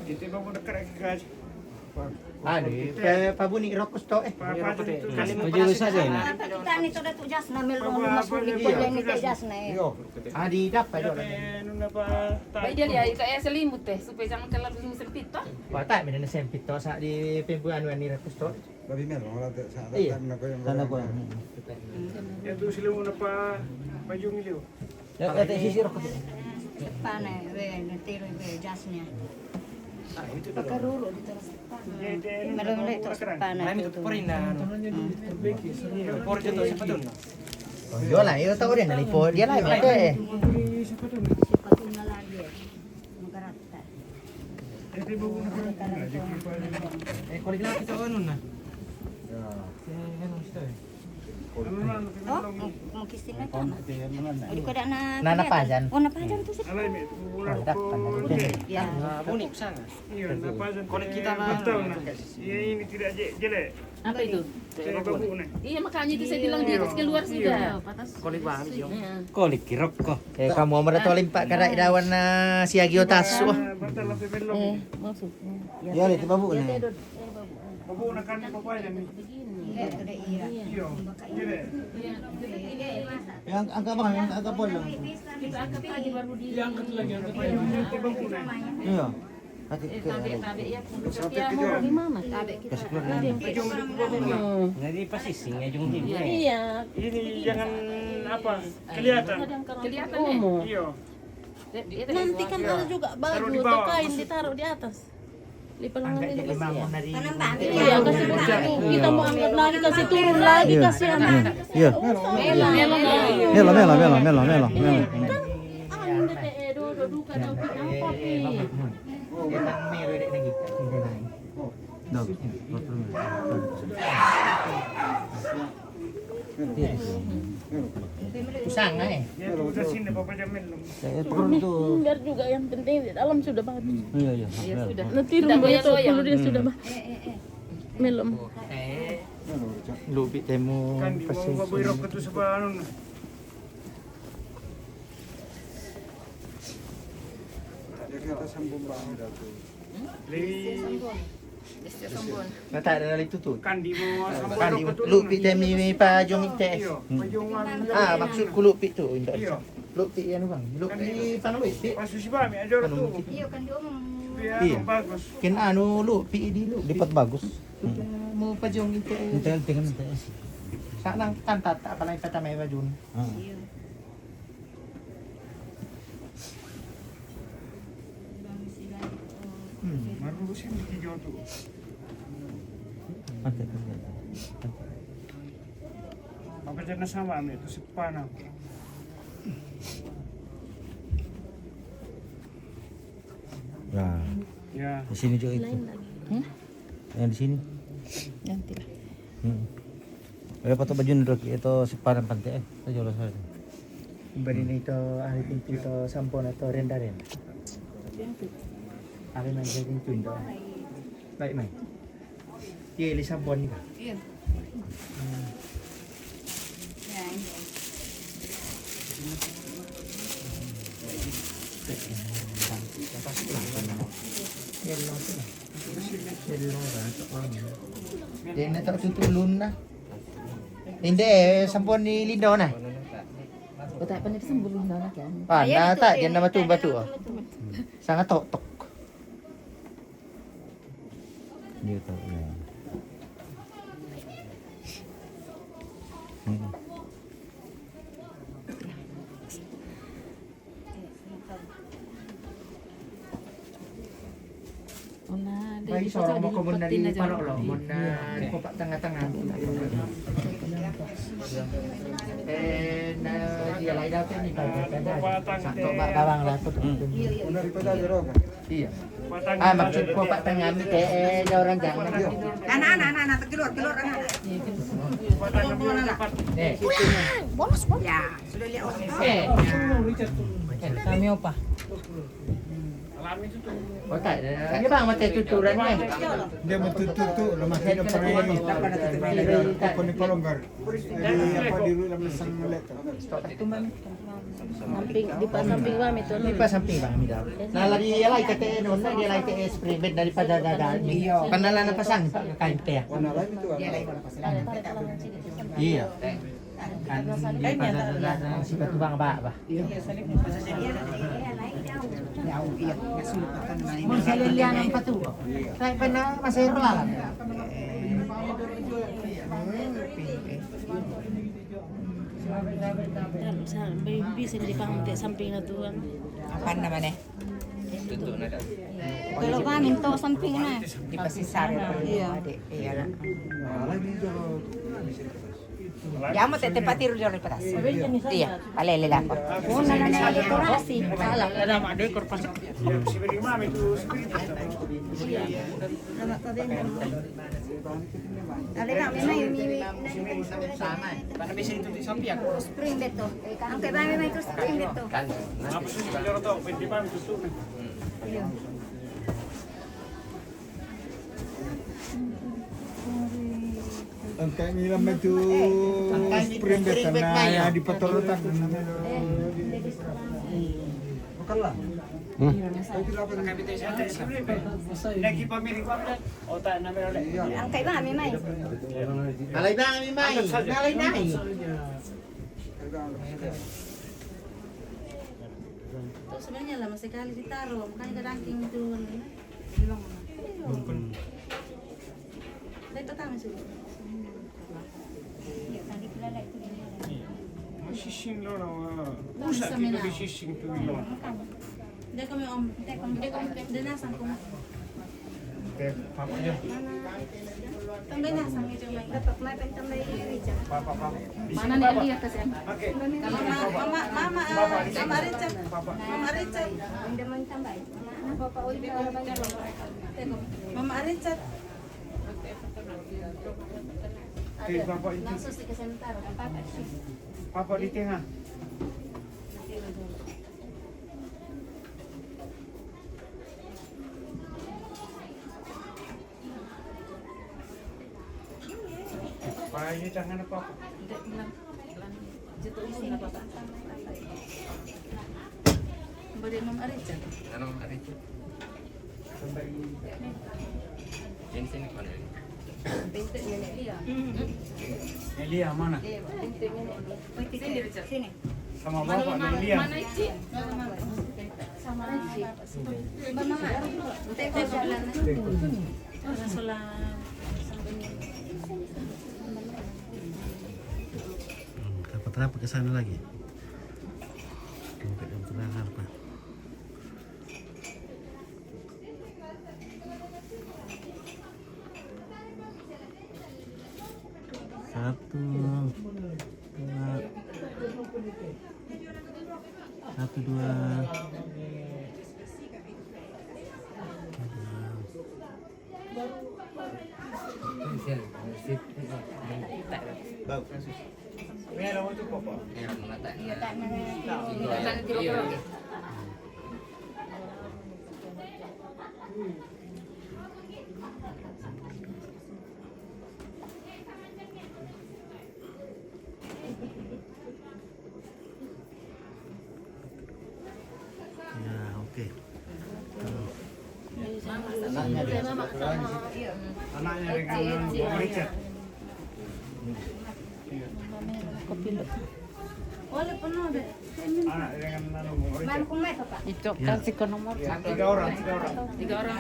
Itu baru dekat guys. Pabuni rokos to Baju saja ini. Kita ni tu dah tu jas na mel rom masuk ni ko ni te jas na. Adi dapat jo. Baik dia lihat kayak selimut teh supaya jangan terlalu sempit toh. Watak mena sempit to sak di pembuan ni rokos to. Sana ko. Itu silau apa baju miliu. Ya kata sisi rokok. Pana we nanti we jas ni. Pakai rulu di terus. Melo tu pana. Lain itu porin na. Por itu siapa tuh? Yo lah, yo tahu dia nali po dia lah ada. Sepatu na lagi. Magarata. Kulit lagi itu anu na. Oh, mau kistin na kan. Di ko na. Nana pajan. Oh, na pajan tu sih. Ya. Unik sangat. Iya, napas Kulit kita betul nah. Iya ini tidak jelek. Apa itu? Saya babu nih. Iya, makanya itu saya bilang dia keluar sudah. Kulit bahan jo. Kolik kirok kok. Kamu mau tolim pak karai dawan na siagio tasu. Batal lah belum. Maksudnya. Ya itu babu nih. Babu nak kan apa aja nih. Iya. Jelek. Yang angkat bang, yang angkat pol. Kita angkat lagi baru di. Angkat lagi angkat lagi. Itu babu nih. Iya. Hati Tabe ya. Ya mau gimana? Tabe kita. Jadi pasti singa jung tim. Iya. Ini jangan apa kelihatan. Kelihatan ya. Iya. Nanti kan ada juga baju Taruh di atau bawah. kain ditaruh di atas. Di pelangan Angkat ini jadi kasih ya. dari. Iya, kasih begitu. Kita mau angkat lagi, kasih turun lagi, kasih anak. Iya. Melo. Melo. Anu DPE do duka do apa pi. Kita meru dek lagi. Usang eh. Ya udah sini bapak jamin lu. Biar juga yang penting di dalam sudah bagus. Iya. Ya sudah. Nanti rumah itu kalau dia sudah bagus. Melom. Lupi temu Kan di bawah babu rokok itu sebelah anu. Kita sambung banget tuh. Mata ada dari itu tuh. Kan di bawah sambung Kan di rokok tuh. lupi temi pa jong ite. Iya, pajongan. Maksudku lupi tuh. Iya. Lupi anu bang. Lupi panu lupi. Pas si Bami ajar tuh. Iyo kan dia omong. Biar bagus. Ken anu lupi di lu. Lipat bagus. Mau pa jong ite. Tinggal Sanang tantat apa lain kata may bajun. Baru sih hijau tuh. Apa jangan sama itu sepana. Ya. Di sini juga itu. Yang di sini. Nanti lah. Ada foto baju itu sepadan pantai. Kita jual sana. Bari na ito ahli pintu ito sampon atau renda rin. Ahli main jadi pintu. Baik main. Iya, ili sampon ni. Iya. Yan na ito tutulun na. Hindi, sampon ni Lindo na. O tak pandai sembulun dah kan. Pana tak dia nama tu batu. Sangat tok. Dia tahu ya. Olah Baik sorong mau komun dari Parok loh, mau dari Popak tengah-tengah. Dia lain dah ni satu bawang lah tu. Iya. Maksud Popak tengah ni ada orang jangan. Anak, keluar anak. Bonus. Ya, sudah lihat orang. Kami apa? Oh tak, dia bang mata tuturan ni. Dia mentutup tu lemak kita pernah ini. Apa ni palonggar? Apa di dalam sang melek. Samping di pas samping kami tu. Di pas samping bang mi dah. Nah lagi dia lain kata nona dia lain kata spray bed daripada dada ni. Panalan pasang kain teh. Dia lain mana pasal. Iya. Kan daripada dada si batu bang ba. Iya, sulit makan mana. Masalilian ang patu. Kaya pa na masaya pelalan. Bisa dipangti samping na tuan. Apa naman Kalau kami to samping na. Di pasisar. Iya. Iya lah. Ya mo tete patiru jor patas. Iya, palele lang ko. Una na na dekorasi. Salah. Ada mak dekor pas. Ada nak memang ini Sama. Para bisa itu di samping aku. spring bed to. Ang kay bami may spring bed to. Kan. Apa sih kalau tu di mana tu? Angkat ni lama tu spring bed sana di Patorotan. Bukanlah. Lagi pemilik apa? Otak nama oleh. Ang kay bami may. Alay bang mi mai. Nalay nai. Itu sebenarnya lama sekali ditaruh, makanya kadang-kadang itu bilang. Itu tahu sih. Sising lo na. Usa kita di sising tu lo. Dia kami dia nasang ko. Papa dia. Tambay nasang itu may dapat may tambay rica. Papa. Mana ni dia kasi? Okey. Mama Richard. Hindi man tambay. Papa uli na Mama Richard. Papa itu. langsung di kesentar. Papa. Papa di tengah. Payah jangan apa. Jatuh isi apa pak? Boleh Mama Richard. Ano ari? Sini mana? Pintu nenek dia. Elia mana? Pintu nenek. Sini Richard. Sini. Sama bapak dengan Elia. Mana Ici? Sama Ici. Mama. Teko jalan. Salam. Kenapa ke sana lagi? Tempat yang terang apa? Satu, dua. Merah itu papa. Iya, mata. Iya tak na. Iya. Ya, oke. Anaknya dengan Richard. Oleh penuh deh. Anak dengan Richard. Man kumay papa. Itu kasih ke nomor. Tiga orang.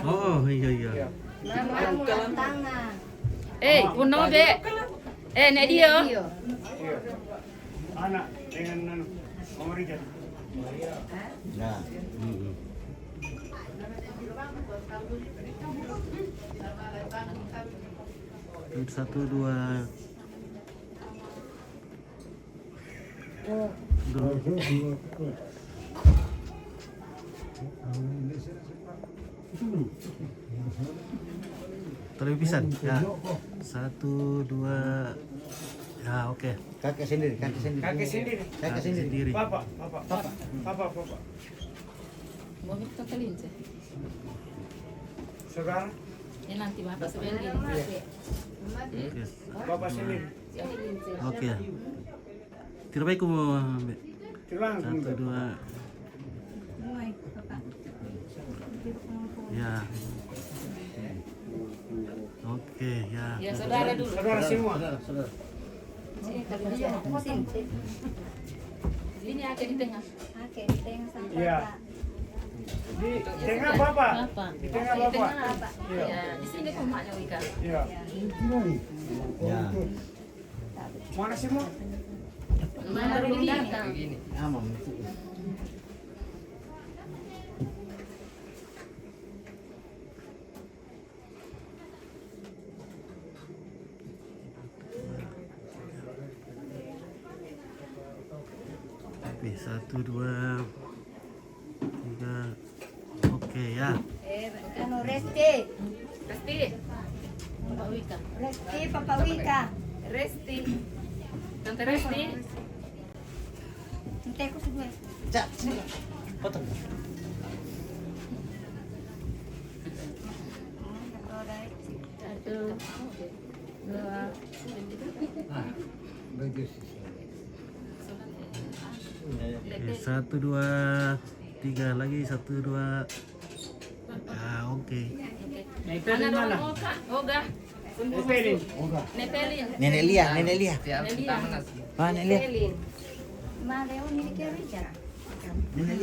Oh, iya. Mama tangan. Puno be. Nek dia. Iya. Anak dengan Richard. Ya. Satu, dua. Televisan ya. Satu, dua. Ya, oke. Kakek sendiri. Kakek sendiri. Kakek sendiri. Papa. Mau kita kelinci. Saudara, Ya nanti bapak sendiri. Oke. Bapak sendiri. Oke. Tidak baik mau ambil. Tulang. Satu, dua. Ya. Oke, ya. Ya saudara dulu. Saudara semua. Ini ada di tengah. Iya. Di tengah Bapak. Di tengah Bapak. Ya, di sini rumahnya Wika. Iya. Ya. Mana semua? Mana belum datang. Oke, satu, dua, tiga. Oke ya. Resti. Resti. Pak Wika. Resti, Papa Wika. Resti. Tante Resti. Nanti aku sebelah. Satu. Dua. Oke, satu, dua, tiga lagi. Satu, dua. Ah, oke. Mana mana? Oga. Nepelin. Nepelin. Nenek Lia. Nelia. Ah, Nenek Lia. Nepelin. Mana yang ini kira Richard? Nenek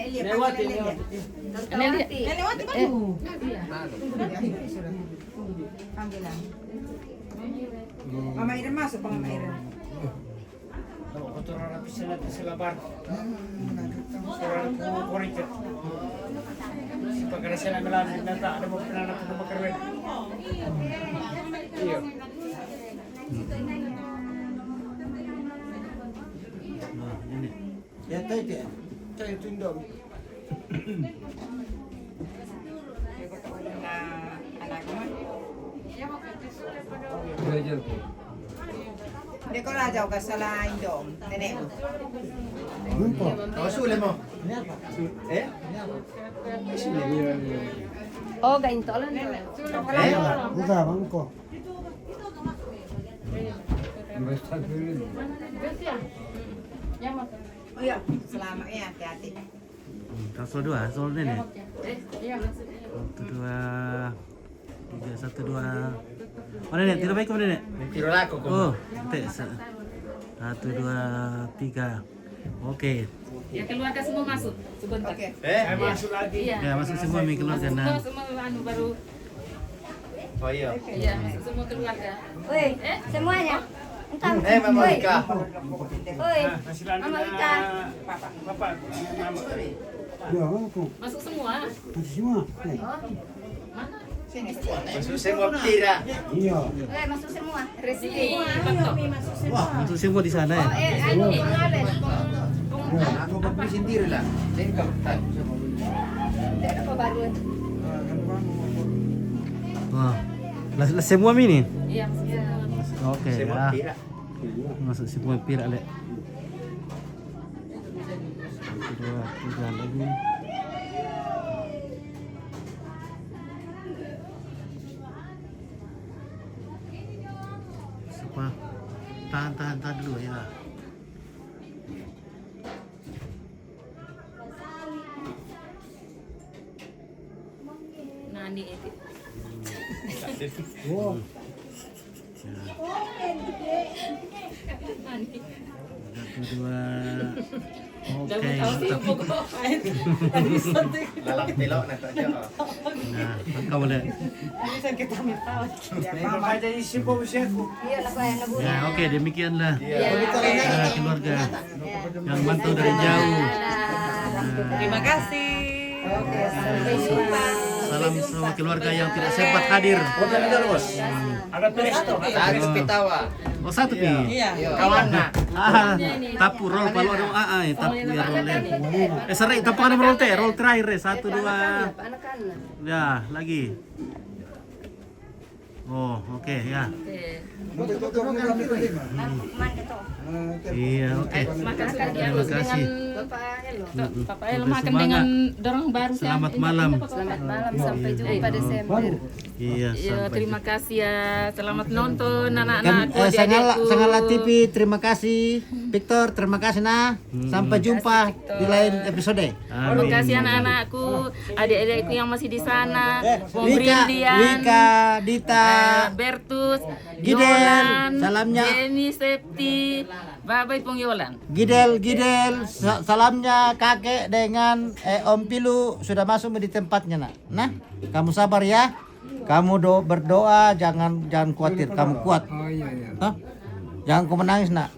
Lia. Lewati. Nelia. Panggilan. Mama Ira masuk, Mama Ira. Kalau kotoran habis selabar. Saudara koricet. Pagkara sila melan nata ada mo pinanak na makarwen. Iyo. Nah, ini. Ya, tayo. Tayo tundong. Hindi ko na daw kasalain doon. Nenek mo. Oh, sulit mo. Eh? Oh, gaintolan. Buka, bangko. Oh iya, selamat ya, hati-hati. Satu, dua. Soal nenek. Satu, dua, tiga. Satu, dua. Oh, nenek. Tidak baik kamu nenek. Tiro lako ko. Oh, satu, dua, tiga. Oke. Ya keluarga semua masuk sebentar. Oke. Saya masuk lagi. Iya. Ya, masuk semua mi keluarga nah. Semua anu baru. Oh iya. Iya, masuk semua keluarga. Woi, semuanya. Entah. Mama Wika. Woi, Masih lagi Mama Wika. Bapak. Mama. Ya, bangko. Masuk semua. Masih semua. Mana? Sini. Masuk semua pira. Iya. Woi, masuk semua. Resi. Betul. Wah, masuk semua di sana ya. Anu, pengalen. Aku beli sendiri lah. Lengkap tak. Tidak ada apa baru. Wah. Lah semua mi ni. Iya, masuk semua. Oke, Semua ya. pira. Masuk semua pira le. Satu, dua, tiga lagi. Siapa? Tahan dulu ya. Nani itu. Wow. Nani. Satu, dua. Oke, Jangan tahu sih mantap. pokok. Lalak telok nak tak jauh. Nah, kau boleh. Mama jadi sipo usiaku. Iya lah saya nabu. Ya, oke, demikianlah Iya. keluarga yang mantau dari jauh. Terima kasih. Oke, sampai jumpa. salam semua keluarga yang tidak sempat hadir. Harus pitawa. Oh, satu pi. Kawan nak. Tapu roll palu ada tapu ya roll. Serai tapu ada roll teh, roll terakhir 1 2. Ya, lagi. Oh, oke ya. Iya, oke. Terima kasih. Bapak El makan dengan dorong baru. Selamat malam. Selamat malam, sampai jumpa Desember. Iya, Terima kasih ya. Selamat nonton anak-anakku. Sangala TV, terima kasih. Victor, terima kasih nah. Sampai jumpa di lain episode. Terima kasih anak-anakku, adik-adikku yang masih di sana. Wika, Dita, Bertus, Gidel, Yolan, salamnya. Jenny, Septi, Babai Pung Yolan. Gidel, salamnya kakek dengan Om Pilu sudah masuk di tempatnya nak. Nah, kamu sabar ya. Kamu berdoa, jangan khawatir, kamu kuat. Oh iya. Hah? Jangan kau menangis nak.